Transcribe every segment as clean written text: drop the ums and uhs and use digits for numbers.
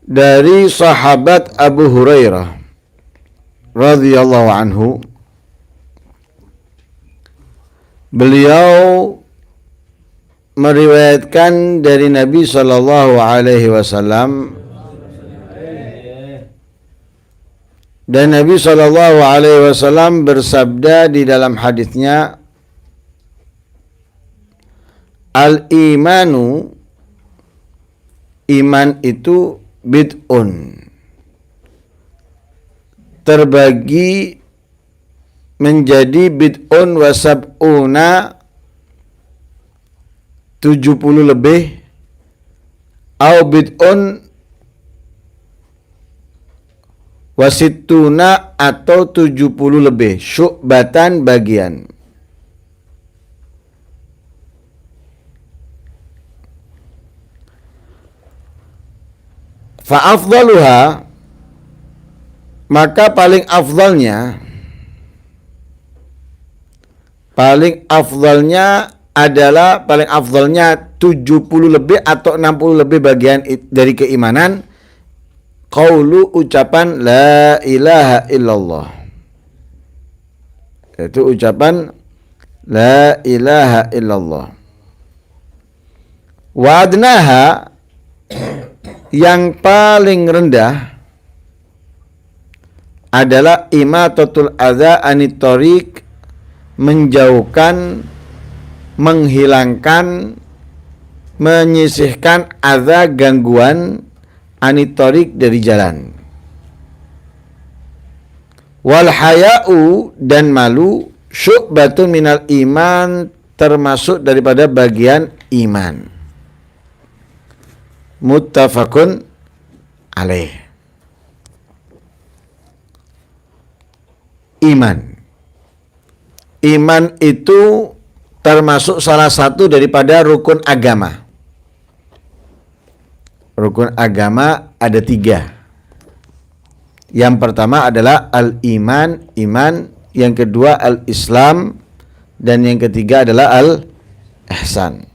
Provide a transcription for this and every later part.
dari sahabat Abu Hurairah radhiyallahu anhu, beliau meriwayatkan dari Nabi sallallahu alaihi wasallam, dan Nabi sallallahu alaihi wasallam bersabda di dalam hadisnya, al-imanu, iman itu bid'un, terbagi menjadi bid'un wa sab'una, 70 lebih, au bid'un wa sittuna, atau 70 lebih, syu'batan, bagian. Fa'afdaluha, maka paling afdalnya 70 lebih atau 60 lebih bagian dari keimanan, qaulu, ucapan la ilaha illallah, yaitu ucapan la ilaha illallah. Wa adnaha, yang paling rendah adalah imatatul adza anit thoriq, menjauhkan, menghilangkan, menyisihkan adza, gangguan, anit thoriq, dari jalan. Wal haya'u, dan malu, syu'batun minal iman, termasuk daripada bagian iman. Muttafaqun alaih. Iman itu termasuk salah satu daripada rukun agama. Rukun agama ada 3. Yang pertama adalah al-iman, iman. Yang kedua al-islam. Dan yang ketiga adalah al-ihsan.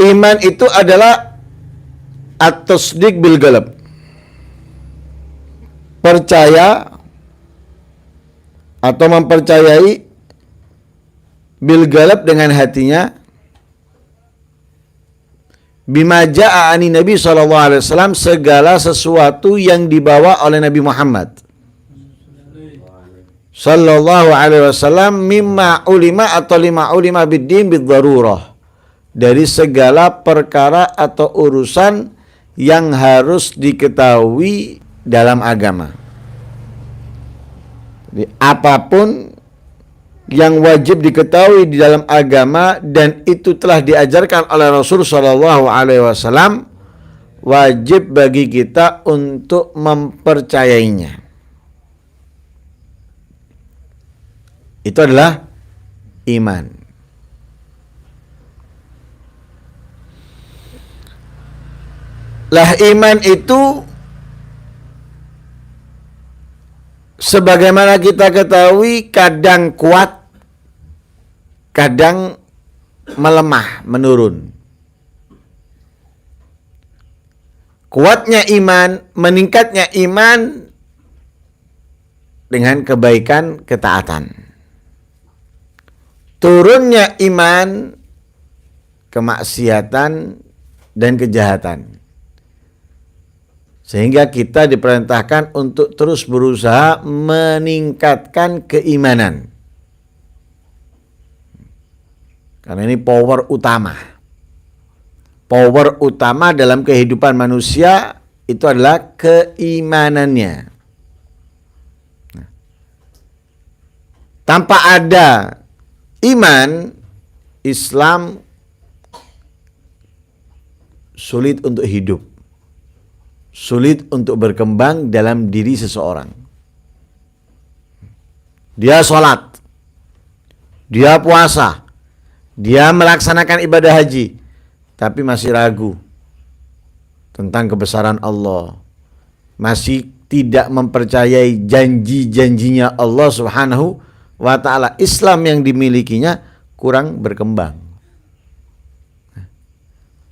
Iman itu adalah at-tasdiq bil qalb, percaya atau mempercayai, bil qalb, dengan hatinya, bima jaa ani Nabi sallallahu alaihi wasallam, segala sesuatu yang dibawa oleh Nabi Muhammad sallallahu alaihi wasallam, mimma ulima, atau lima ulima bid-din bid-darurah, dari segala perkara atau urusan yang harus diketahui dalam agama. Jadi, apapun yang wajib diketahui di dalam agama dan itu telah diajarkan oleh Rasul Shallallahu Alaihi Wasallam, wajib bagi kita untuk mempercayainya. Itu adalah iman. Lah, iman itu sebagaimana kita ketahui kadang kuat, kadang melemah, menurun. Kuatnya iman, meningkatnya iman dengan kebaikan, ketaatan. Turunnya iman, kemaksiatan dan kejahatan. Sehingga kita diperintahkan untuk terus berusaha meningkatkan keimanan. Karena ini power utama. Power utama dalam kehidupan manusia itu adalah keimanannya. Tanpa ada iman, Islam sulit untuk hidup. Sulit untuk berkembang dalam diri seseorang. Dia sholat, dia puasa, dia melaksanakan ibadah haji, tapi masih ragu. tentang kebesaran Allah, masih tidak mempercayai janji-janjinya Allah Subhanahu wa ta'ala, Islam yang dimilikinya kurang berkembang,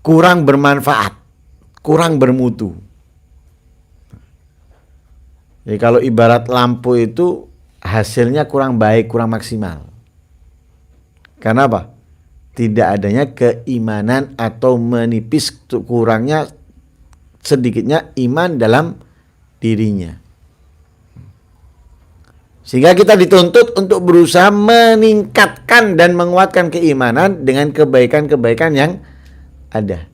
kurang bermanfaat, kurang bermutu. Jadi kalau ibarat lampu itu hasilnya kurang baik, kurang maksimal. Karena apa? Tidak adanya keimanan atau menipis, kurangnya sedikitnya iman dalam dirinya. Sehingga kita dituntut untuk berusaha meningkatkan dan menguatkan keimanan dengan kebaikan-kebaikan yang ada.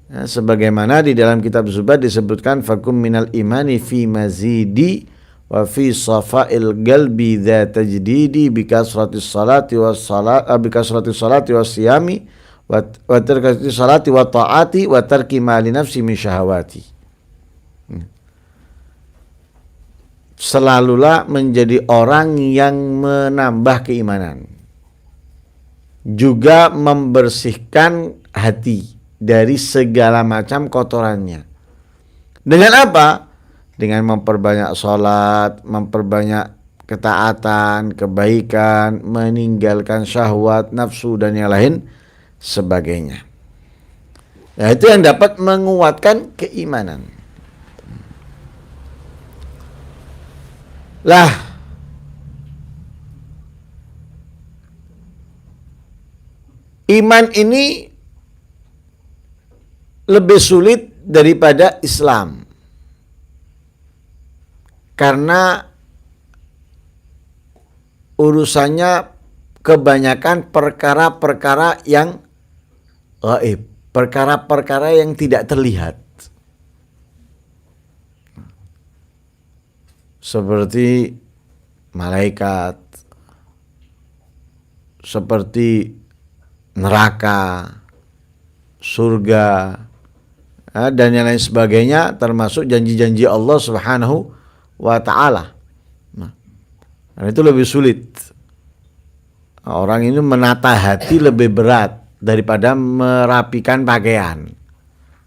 Nah, sebagaimana di dalam kitab Zubat disebutkan fakum minal imani fi mazidi wa fi safa'il qalbi dza tajdidi bi kasratis salati was salat bi kasratis salati was siyami wa tarkis salati wa taati wa tarki ma li nafsi min syahawati. Selalulah menjadi orang yang menambah keimanan, juga membersihkan hati dari segala macam kotorannya. Dengan apa? Dengan memperbanyak sholat, memperbanyak ketaatan, kebaikan, meninggalkan syahwat, nafsu, dan yang lain sebagainya. Nah, itu yang dapat menguatkan keimanan. Lah, iman ini lebih sulit daripada Islam, karena urusannya kebanyakan perkara-perkara yang gaib, perkara-perkara yang tidak terlihat, seperti malaikat, seperti neraka, surga, dan yang lain sebagainya, termasuk janji-janji Allah Subhanahu wa ta'ala. Nah, itu lebih sulit. Orang ini menata hati lebih berat daripada merapikan pakaian.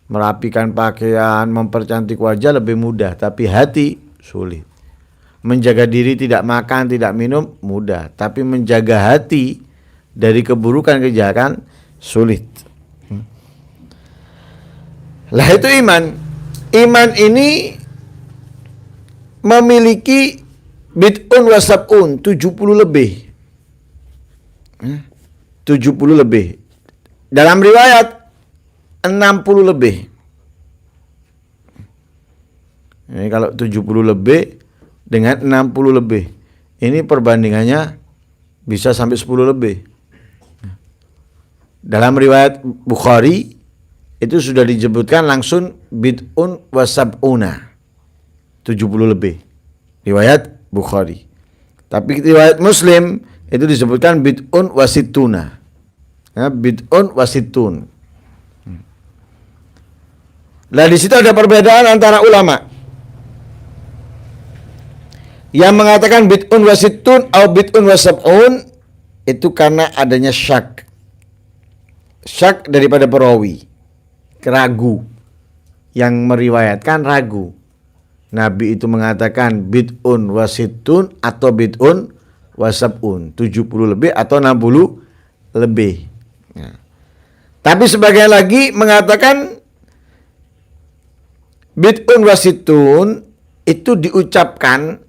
Merapikan pakaian, mempercantik wajah lebih mudah, tapi hati sulit. Menjaga diri tidak makan, tidak minum mudah, tapi menjaga hati dari keburukan, kejahatan sulit. Lah itu iman. Iman ini memiliki bid'un wa sab'un, 70 lebih. 70 lebih. Dalam riwayat 60 lebih. Ini kalau 70 lebih dengan 60 lebih, ini perbandingannya bisa sampai 10 lebih. Dalam riwayat Bukhari itu sudah disebutkan langsung bid'un wa sab'una, 70 lebih. Riwayat Bukhari. Tapi riwayat Muslim itu disebutkan bid'un wa sittuna. Ya, bid'un wa sittun. Nah, di situ ada perbedaan antara ulama. Yang mengatakan bid'un wa sittun atau bid'un wa sab'un itu karena adanya syak. Syak daripada perawi, ragu, yang meriwayatkan ragu. Nabi itu mengatakan bid'un wa sittun atau bid'un wa sab'un, 70 lebih atau 60 lebih. Nah, tapi sebagian lagi mengatakan bid'un wa sittun itu diucapkan,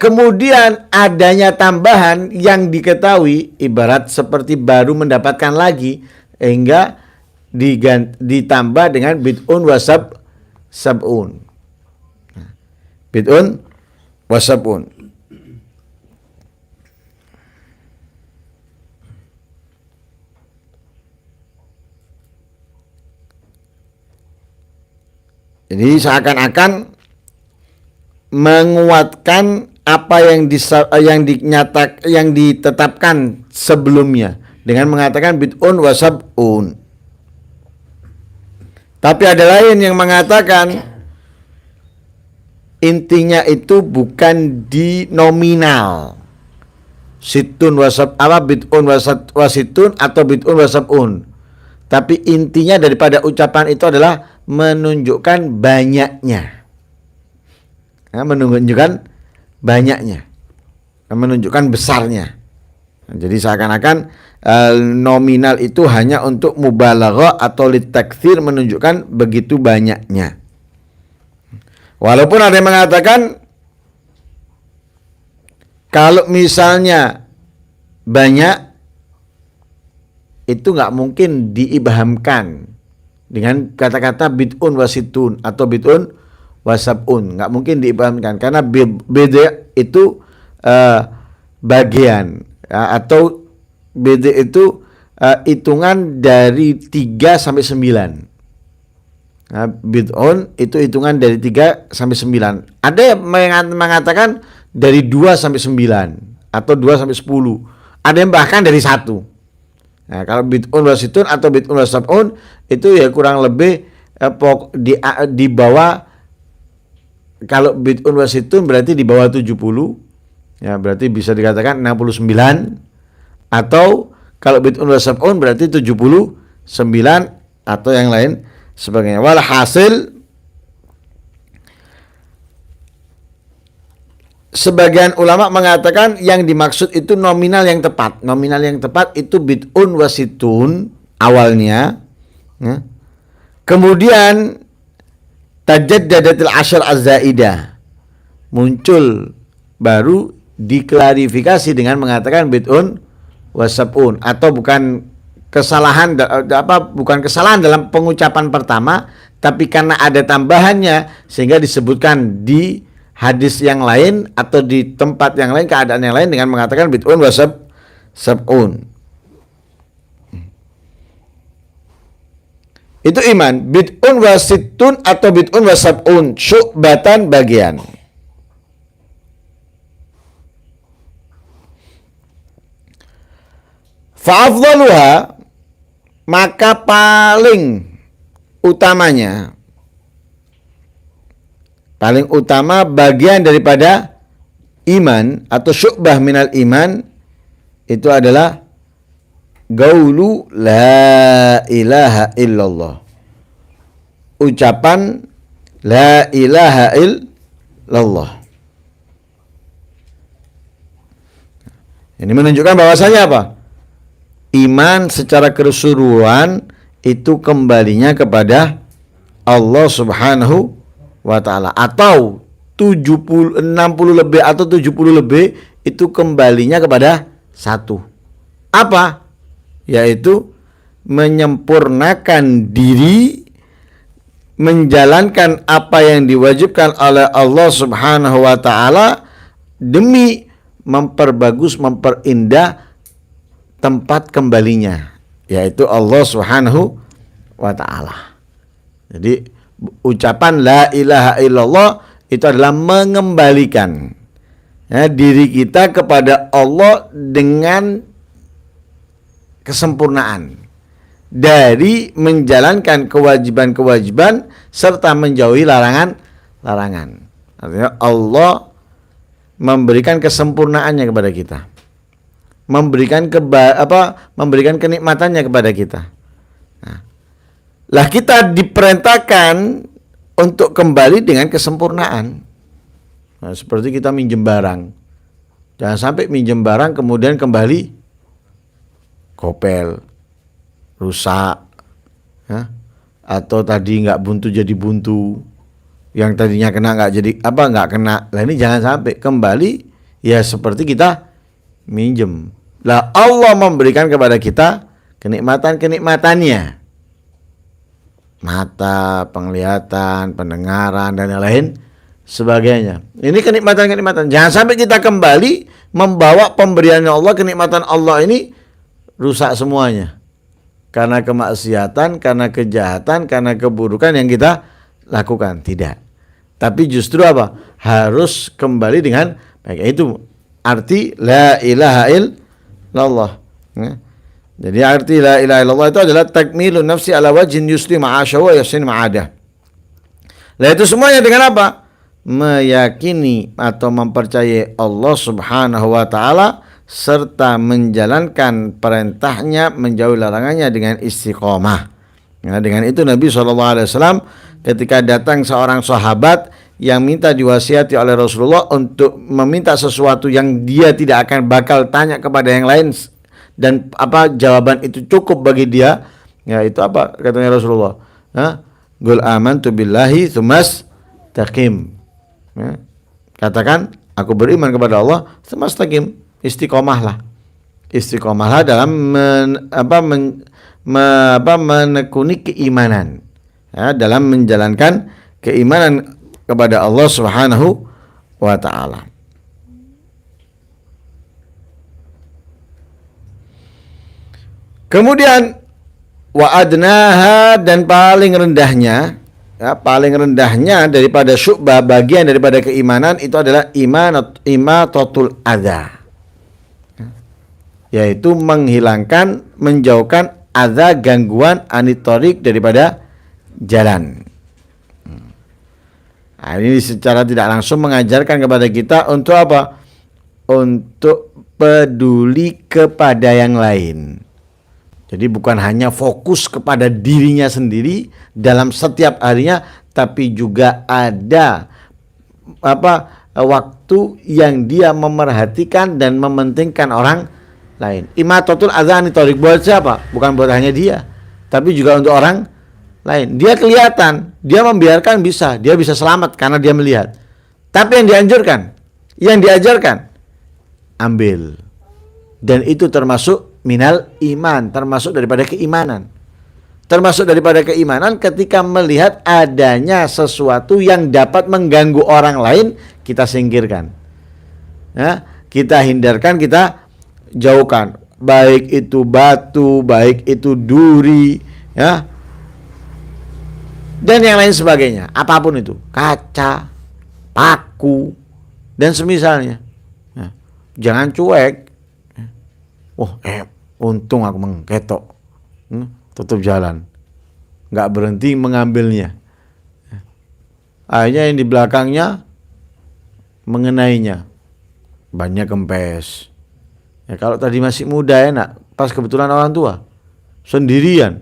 kemudian adanya tambahan yang diketahui, ibarat seperti baru mendapatkan lagi, hingga ditambah dengan bid'un wa sab'un. Bid'un wa sab'un. Jadi seakan-akan menguatkan apa yang ditetapkan sebelumnya dengan mengatakan bid'un wa sab'un. Tapi ada lain yang mengatakan intinya itu bukan di nominal. Situn wa sab'un, bid'un wa situn atau bid'un wa sab'un. Tapi intinya daripada ucapan itu adalah menunjukkan banyaknya. Menunjukkan banyaknya. Menunjukkan besarnya. Jadi seakan-akan nominal itu hanya untuk mubalaghah atau litaktsir, menunjukkan begitu banyaknya. Walaupun ada yang mengatakan kalau misalnya banyak itu nggak mungkin diibhamkan dengan kata-kata bid'un wasitun atau bid'un wasab'un, nggak mungkin diibhamkan karena beda itu bagian atau beda itu hitungan dari 3 sampai 9. Nah, bid'un itu hitungan dari 3 sampai 9. Ada yang mengatakan dari 2 sampai 9 atau 2 sampai 10. Ada yang bahkan dari 1. Nah, kalau bid'un wasitun atau bid'un wasab'un itu ya kurang lebih di bawah, kalau bid'un wasitun berarti di bawah 70. Ya, berarti bisa dikatakan 69, atau kalau bid'un wasab'un berarti 79 atau yang lain sebagainya. Walhasil sebagian ulama mengatakan yang dimaksud itu nominal yang tepat. Nominal yang tepat itu bid'un wasitun awalnya. Ya. Kemudian tajaddadatil asyar az-zaidah. Muncul baru diklarifikasi dengan mengatakan bid'un wasab'un, atau bukan kesalahan dalam pengucapan pertama, tapi karena ada tambahannya sehingga disebutkan di hadis yang lain atau di tempat yang lain, keadaan yang lain dengan mengatakan bid'un wasab'un. Itu iman. Bid'un wasitun atau bid'un wasab'un, syu'batan bagian. Fa'afdaluha, maka paling utamanya, paling utama bagian daripada iman atau syu'bah minal iman itu adalah gaulu la ilaha illallah. Ucapan la ilaha illallah. Ini menunjukkan bahwasanya apa? Iman secara keseluruhan itu kembalinya kepada Allah Subhanahu wa ta'ala, atau 60 lebih atau 70 lebih itu kembalinya kepada satu. Apa? Yaitu menyempurnakan diri, menjalankan apa yang diwajibkan oleh Allah Subhanahu wa ta'ala demi memperbagus, memperindah tempat kembalinya, yaitu Allah Subhanahu wa ta'ala. Jadi ucapan la ilaha illallah itu adalah mengembalikan diri kita kepada Allah dengan kesempurnaan dari menjalankan kewajiban-kewajiban serta menjauhi larangan-larangan. Artinya Allah memberikan kesempurnaannya kepada kita, memberikan kenikmatannya kepada kita. Lah kita diperintahkan untuk kembali dengan kesempurnaan. Nah, seperti kita minjem barang. Jangan sampai minjem barang kemudian kembali kopel, rusak, atau tadi nggak buntu jadi buntu, yang tadinya kena nggak kena. Lah ini jangan sampai kembali ya seperti kita minjem. Lah Allah memberikan kepada kita kenikmatan-kenikmatannya. Mata, penglihatan, pendengaran dan lain sebagainya. Ini kenikmatan-kenikmatan. Jangan sampai kita kembali membawa pemberiannya Allah, kenikmatan Allah ini rusak semuanya. Karena kemaksiatan, karena kejahatan, karena keburukan yang kita lakukan. Tidak. Tapi justru apa? Harus kembali dengan baik. Itu arti la ilaha illallah. Jadi arti la ilaha illallah itu adalah takmilun nafsi ala wajhin yusli ma'asyahu wa yasin ma'adah. Lah itu semuanya dengan apa? Meyakini atau mempercayai Allah Subhanahu wa ta'ala serta menjalankan perintahnya, menjauhi larangannya dengan istiqomah. Nah, dengan itu Nabi SAW ketika datang seorang sahabat yang minta diwasiati oleh Rasulullah untuk meminta sesuatu yang dia tidak akan bakal tanya kepada yang lain, dan jawaban itu cukup bagi dia, ya itu apa katanya Rasulullah? Qul amantu billahi tsumas taqim. Ya, katakan aku beriman kepada Allah, tsumas taqim. Istiqomahlah dalam menekuni keimanan, ya, dalam menjalankan keimanan kepada Allah Subhanahu wa taala. Kemudian wa adnaha, dan paling rendahnya, ya, paling rendahnya daripada syu'bah, bagian daripada keimanan itu adalah imatatul adza, yaitu menjauhkan adza, gangguan, anitorik, daripada jalan. Nah, ini secara tidak langsung mengajarkan kepada kita untuk apa? Untuk peduli kepada yang lain. Jadi bukan hanya fokus kepada dirinya sendiri dalam setiap harinya, tapi juga ada waktu yang dia memerhatikan dan mementingkan orang lain. Imatatul adza anitorik, buat siapa? Bukan buat hanya dia, tapi juga untuk orang lain. Dia kelihatan, dia membiarkan dia bisa selamat karena dia melihat. Tapi yang diajarkan, ambil. Dan itu termasuk minal iman, termasuk daripada keimanan. Termasuk daripada keimanan ketika melihat adanya sesuatu yang dapat mengganggu orang lain, kita singkirkan. Ya, kita hindarkan, kita jauhkan. Baik itu batu, baik itu duri, ya, dan yang lain sebagainya, apapun itu, kaca, paku, dan semisalnya. Ya, jangan cuek. Untung aku mengketok, tutup jalan, nggak berhenti mengambilnya. Akhirnya yang di belakangnya mengenainya, bannya kempes. Ya, kalau tadi masih muda enak, pas kebetulan orang tua sendirian,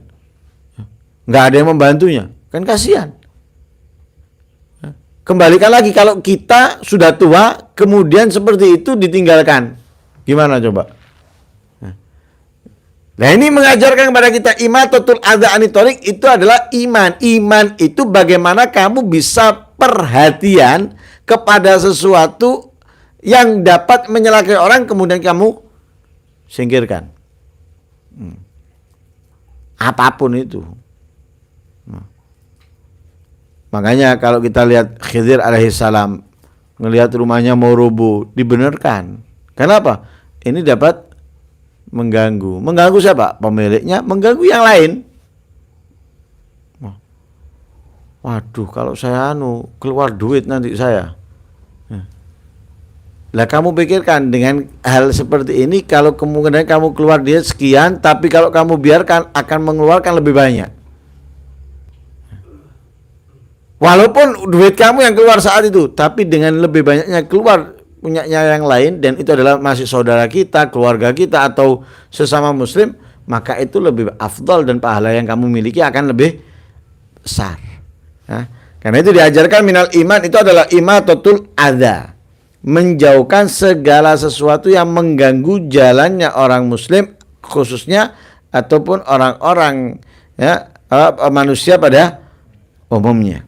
nggak ada yang membantunya, kan kasihan. Kembalikan lagi kalau kita sudah tua, kemudian seperti itu ditinggalkan, gimana coba? Nah, ini mengajarkan kepada kita imatatul adza anitorik itu adalah iman. Iman itu bagaimana kamu bisa perhatian kepada sesuatu yang dapat menyelakai orang, kemudian kamu singkirkan. Apapun itu. Makanya kalau kita lihat Khidir alaihissalam, ngelihat rumahnya mau rubuh, dibenarkan. Kenapa? Ini dapat mengganggu. Mengganggu siapa? Pemiliknya, mengganggu yang lain. Waduh, kalau saya keluar duit nanti saya. Lah kamu pikirkan dengan hal seperti ini, kalau kemungkinan kamu keluar duit sekian, tapi kalau kamu biarkan akan mengeluarkan lebih banyak. Walaupun duit kamu yang keluar saat itu, tapi dengan lebih banyaknya keluar punyanya yang lain, dan itu adalah masih saudara kita, keluarga kita, atau sesama muslim, maka itu lebih afdal dan pahala yang kamu miliki akan lebih besar. Ya. Karena itu diajarkan minal iman itu adalah imatatul adza, menjauhkan segala sesuatu yang mengganggu jalannya orang muslim, khususnya ataupun orang-orang, ya, manusia pada umumnya.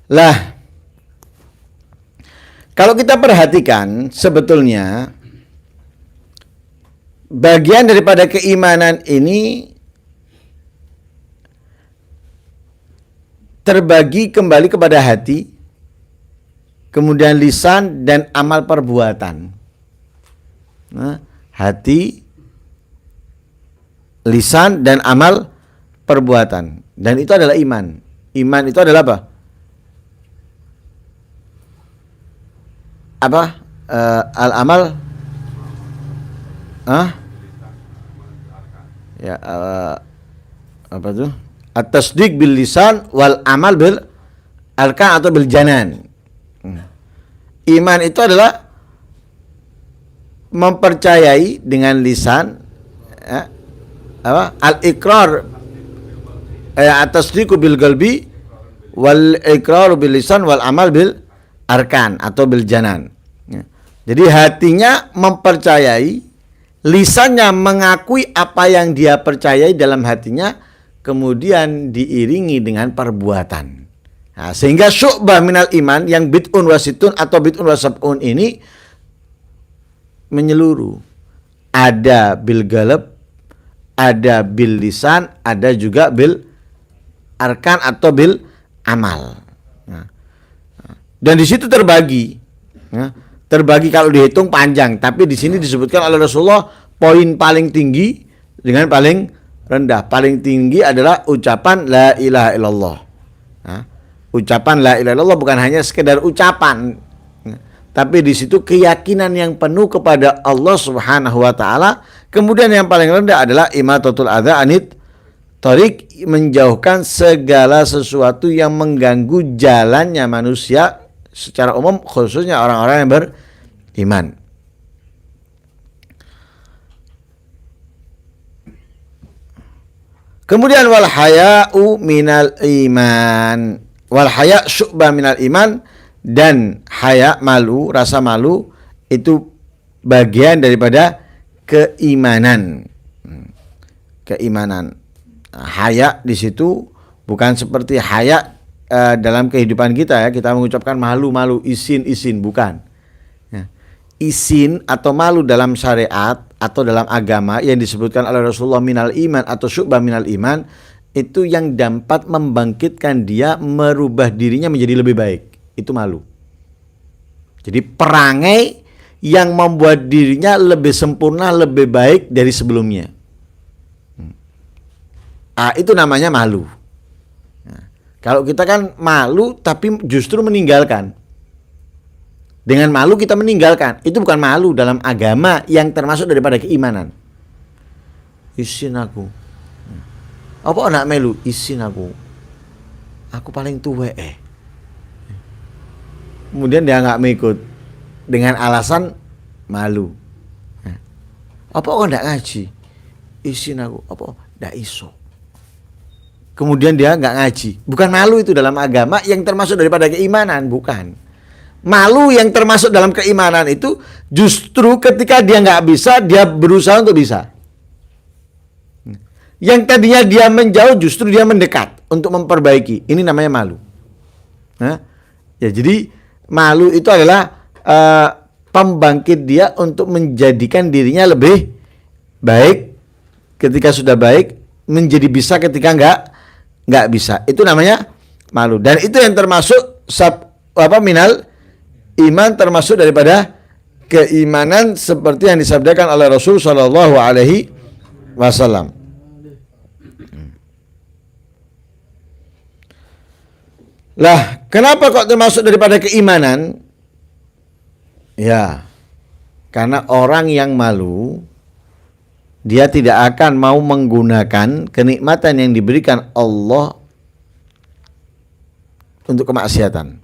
Lah, kalau kita perhatikan sebetulnya bagian daripada keimanan ini terbagi kembali kepada hati, kemudian lisan, dan amal perbuatan. Nah, hati, lisan, dan amal perbuatan. Dan itu adalah iman. Iman itu adalah apa? apa? Al-amal ya apa tuh? At-tasdiq bil lisan wal amal bil arkan atau bil janan. Iman itu adalah mempercayai dengan lisan, ya, apa? Al-iqrar at-tasdiqu bil qalbi wal iqraru bil lisan wal amal bil arkan atau bil janan. Ya. Jadi hatinya mempercayai, lisannya mengakui apa yang dia percayai dalam hatinya, kemudian diiringi dengan perbuatan. Nah, sehingga syu'bah minal iman yang bid'un wasitun atau bid'un wasab'un ini menyeluruh. Ada bil galab, ada bil lisan, ada juga bil arkan atau bil amal. Nah, dan di situ terbagi. Nah, terbagi kalau dihitung panjang, tapi di sini disebutkan oleh Rasulullah poin paling tinggi dengan paling rendah. Paling tinggi adalah ucapan la ilaha illallah. Nah, ucapan la ilaha illallah bukan hanya sekedar ucapan, tapi di situ keyakinan yang penuh kepada Allah Subhanahu wa taala. Kemudian yang paling rendah adalah imatatul adza anit thariq, menjauhkan segala sesuatu yang mengganggu jalannya manusia secara umum, khususnya orang-orang yang beriman. Kemudian wal haya'u minal iman. Wal haya' syu'bah minal iman, dan haya, malu, rasa malu itu bagian daripada keimanan. Keimanan. Haya di situ bukan seperti haya dalam kehidupan kita ya, kita mengucapkan malu-malu, isin-isin, bukan. Ya. Isin atau malu dalam syariat atau dalam agama yang disebutkan oleh Rasulullah minal iman atau syu'bah minal iman, itu yang dapat membangkitkan dia merubah dirinya menjadi lebih baik. Itu malu. Jadi perangai yang membuat dirinya lebih sempurna, lebih baik dari sebelumnya. Itu namanya malu. Nah, kalau kita kan malu tapi justru meninggalkan. Dengan malu kita meninggalkan. Itu bukan malu dalam agama yang termasuk daripada keimanan. Isin aku. Apa anak melu? Isin aku. Aku paling tua Kemudian dia nggak mengikut dengan alasan malu. Apa kok nggak ngaji? Isin aku. Apa? Nggak iso. Kemudian dia nggak ngaji. Bukan malu itu dalam agama yang termasuk daripada keimanan, bukan. Malu yang termasuk dalam keimanan itu justru ketika dia nggak bisa, dia berusaha untuk bisa. Yang tadinya dia menjauh justru dia mendekat untuk memperbaiki. Ini namanya malu. Nah, ya jadi malu itu adalah pembangkit dia untuk menjadikan dirinya lebih baik ketika sudah baik, menjadi bisa ketika nggak bisa. Itu namanya malu. Dan itu yang termasuk minal iman, termasuk daripada keimanan seperti yang disabdakan oleh Rasul sallallahu alaihi wasallam. Lah, kenapa kok termasuk daripada keimanan? Ya, karena orang yang malu, dia tidak akan mau menggunakan kenikmatan yang diberikan Allah untuk kemaksiatan.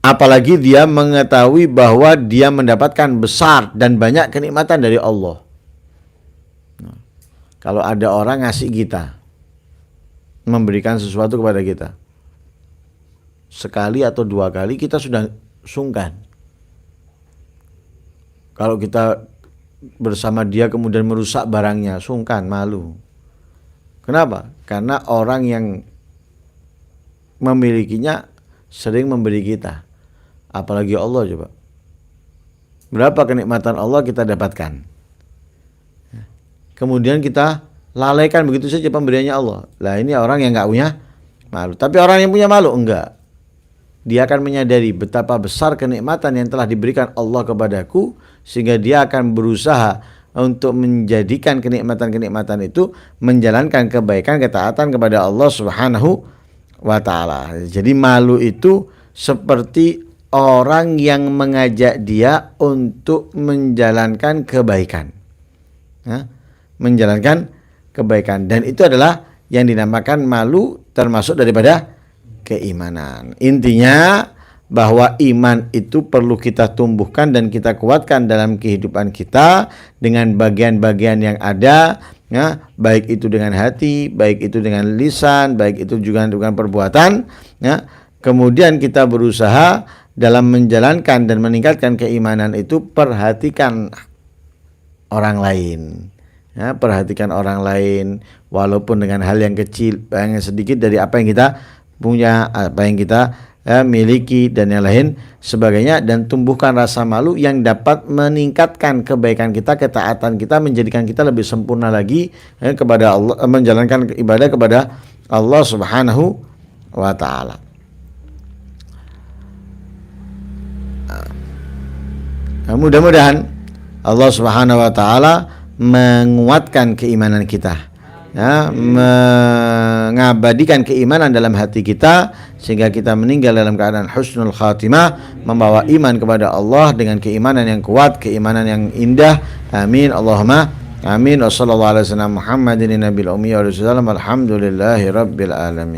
Apalagi dia mengetahui bahwa dia mendapatkan besar dan banyak kenikmatan dari Allah. Nah, kalau ada orang ngasih kita, memberikan sesuatu kepada kita, sekali atau dua kali kita sudah sungkan. Kalau kita bersama dia kemudian merusak barangnya, sungkan, malu. Kenapa? Karena orang yang memilikinya sering memberi kita. Apalagi Allah, coba. Berapa kenikmatan Allah kita dapatkan. Kemudian kita lalaikan begitu saja pemberiannya Allah. Lah ini orang yang nggak punya malu. Tapi orang yang punya malu enggak. Dia akan menyadari betapa besar kenikmatan yang telah diberikan Allah kepadaku, sehingga dia akan berusaha untuk menjadikan kenikmatan-kenikmatan itu menjalankan kebaikan, ketaatan kepada Allah Subhanahu wa taala. Jadi malu itu seperti orang yang mengajak dia untuk menjalankan kebaikan. Ya, menjalankan kebaikan, dan itu adalah yang dinamakan malu, termasuk daripada keimanan. Intinya bahwa iman itu perlu kita tumbuhkan dan kita kuatkan dalam kehidupan kita dengan bagian-bagian yang ada, ya, baik itu dengan hati, baik itu dengan lisan, baik itu juga dengan perbuatan, ya. Kemudian kita berusaha dalam menjalankan dan meningkatkan keimanan itu, perhatikan orang lain. Ya, perhatikan orang lain walaupun dengan hal yang kecil, yang sedikit dari apa yang kita punya, apa yang kita miliki dan yang lain sebagainya, dan tumbuhkan rasa malu yang dapat meningkatkan kebaikan kita, ketaatan kita, menjadikan kita lebih sempurna lagi kepada Allah, menjalankan ibadah kepada Allah Subhanahu wa taala. Mudah-mudahan Allah Subhanahu wa taala menguatkan keimanan kita, ya, mengabadikan keimanan dalam hati kita sehingga kita meninggal dalam keadaan husnul khatimah, membawa iman kepada Allah dengan keimanan yang kuat, keimanan yang indah. Amin Allahumma amin. Wassallallahu ala sayyidina Muhammadin nabiyil ummi wa sallam. Alhamdulillahi rabbil alamin.